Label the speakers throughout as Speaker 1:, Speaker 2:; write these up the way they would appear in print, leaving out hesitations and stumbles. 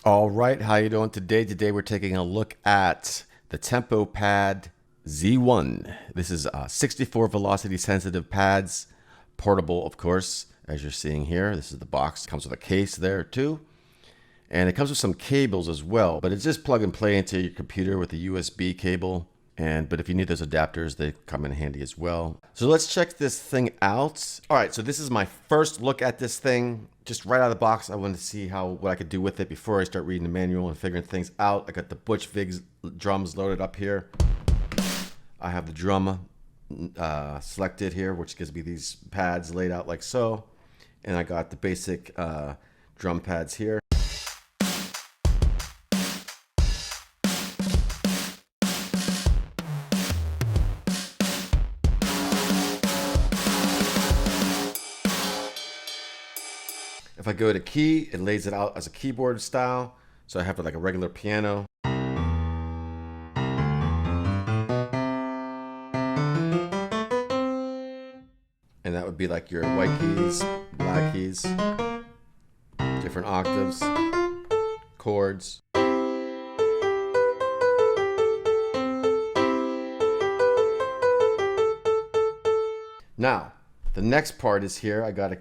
Speaker 1: All right, how you doing today? Today we're taking a look at the TempoPAD Z-1. This is 64 velocity sensitive pads, portable of course, as you're seeing here. This is the box. It comes with a case there too. And it comes with some cables as well, but it's just plug and play into your computer with a USB cable. But if you need those adapters, they come in handy as well. So let's check this thing out. All right, so this is my first look at this thing. Just right out of the box, I wanted to see what I could do with it before I start reading the manual and figuring things out. I got the Butch Vig's drums loaded up here. I have the drum selected here, which gives me these pads laid out like so. And I got the basic drum pads here. If I go to key, it lays it out as a keyboard style. So I have it like a regular piano. And that would be like your white keys, black keys, different octaves, chords. Now, the next part is here. I got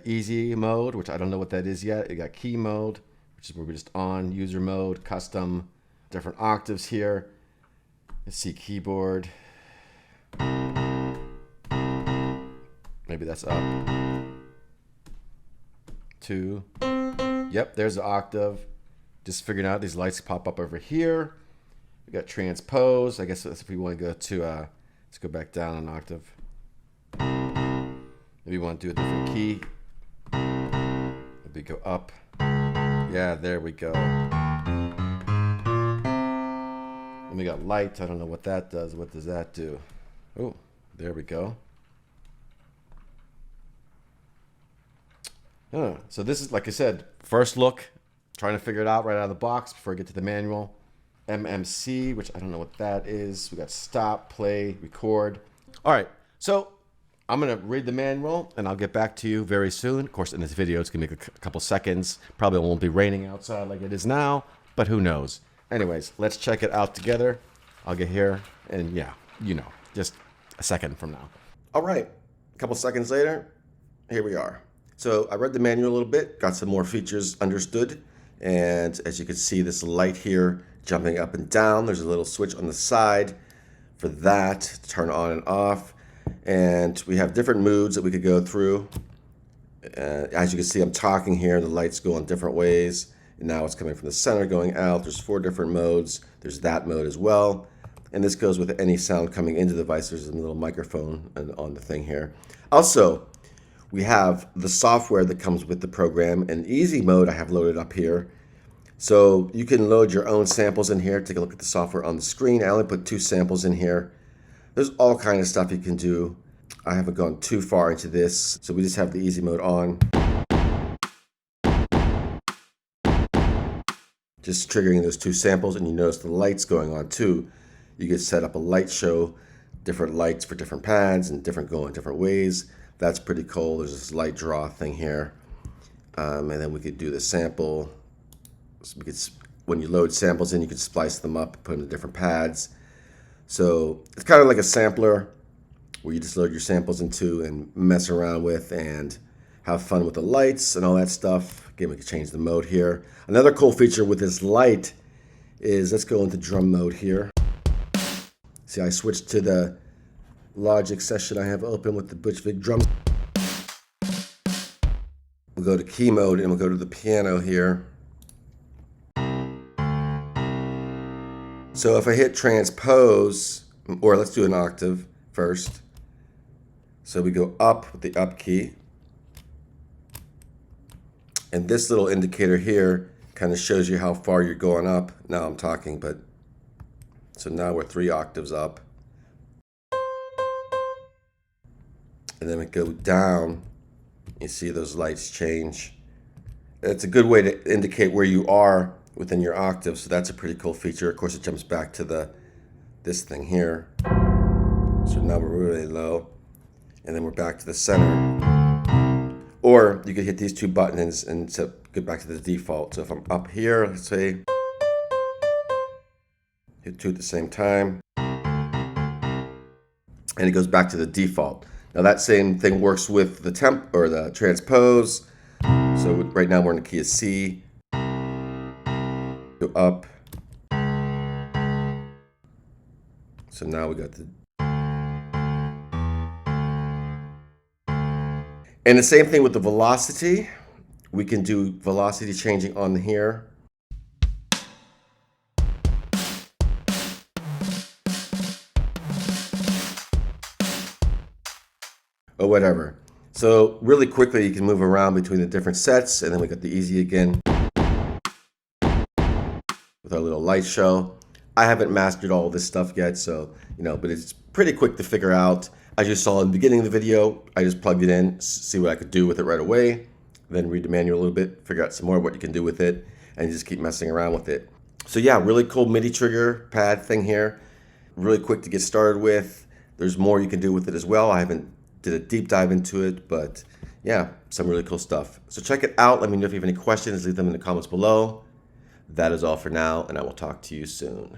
Speaker 1: easy mode, which I don't know what that is yet. I got key mode, which is where we're just on, user mode, custom, different octaves here. Let's see, keyboard. Maybe that's up. 2. Yep, there's the octave. Just figuring out these lights pop up over here. We got transpose. I guess that's if we want to go to, let's go back down an octave. Maybe you want to do a different key. Maybe go up. Yeah, there we go. And we got light. I don't know what that does. What does that do? Oh, there we go. So this is, like I said, first look. Trying to figure it out right out of the box before I get to the manual. MMC, which I don't know what that is. We got stop, play, record. All right, so I'm gonna read the manual and I'll get back to you very soon. Of course, in this video, it's gonna be a couple seconds. Probably won't be raining outside like it is now, but who knows? Anyways, let's check it out together. I'll get here and yeah, just a second from now. All right, a couple seconds later, here we are. So I read the manual a little bit, got some more features understood. And as you can see, this light here jumping up and down. There's a little switch on the side for that to turn on and off. And we have different moods that we could go through. As you can see, I'm talking here. The lights go in different ways. And now it's coming from the center going out. There's 4 different modes. There's that mode as well. And this goes with any sound coming into the device. There's a little microphone on the thing here. Also, we have the software that comes with the program. And easy mode I have loaded up here. So you can load your own samples in here. Take a look at the software on the screen. I only put 2 samples in here. There's all kinds of stuff you can do. I haven't gone too far into this, so we just have the easy mode on. Just triggering those 2 samples, and you notice the lights going on too. You can set up a light show, different lights for different pads and go in different ways. That's pretty cool. There's this light draw thing here. And then we could do the sample. So when you load samples in, you can splice them up, put them in different pads. So it's kind of like a sampler where you just load your samples into and mess around with and have fun with the lights and all that stuff. Again, we can change the mode here. Another cool feature with this light is, let's go into drum mode here. See, I switched to the Logic session I have open with the Butch Vig drums. We'll go to key mode and we'll go to the piano here. So if I hit transpose, or let's do an octave first. So we go up with the up key. And this little indicator here kind of shows you how far you're going up. Now I'm talking, but so now we're 3 octaves up. And then we go down, you see those lights change. It's a good way to indicate where you are within your octave, so that's a pretty cool feature. Of course, it jumps back to this thing here. So now we're really low, and then we're back to the center. Or you could hit these 2 buttons and to get back to the default. So if I'm up here, let's say, hit 2 at the same time, and it goes back to the default. Now that same thing works with the temp or the transpose. So right now we're in the key of C. Go up. So now we got the. And the same thing with the velocity. We can do velocity changing on here. Or whatever. So really quickly you can move around between the different sets, and then we got the easy again with our little light show. I haven't mastered all of this stuff yet, so but it's pretty quick to figure out. As you saw in the beginning of the video, I just plugged it in, see what I could do with it right away, then read the manual a little bit, figure out some more what you can do with it, and you just keep messing around with it. So yeah, really cool MIDI trigger pad thing here. Really quick to get started with. There's more you can do with it as well. I haven't did a deep dive into it, but yeah, some really cool stuff. So check it out. Let me know if you have any questions. Leave them in the comments below. That is all for now, and I will talk to you soon.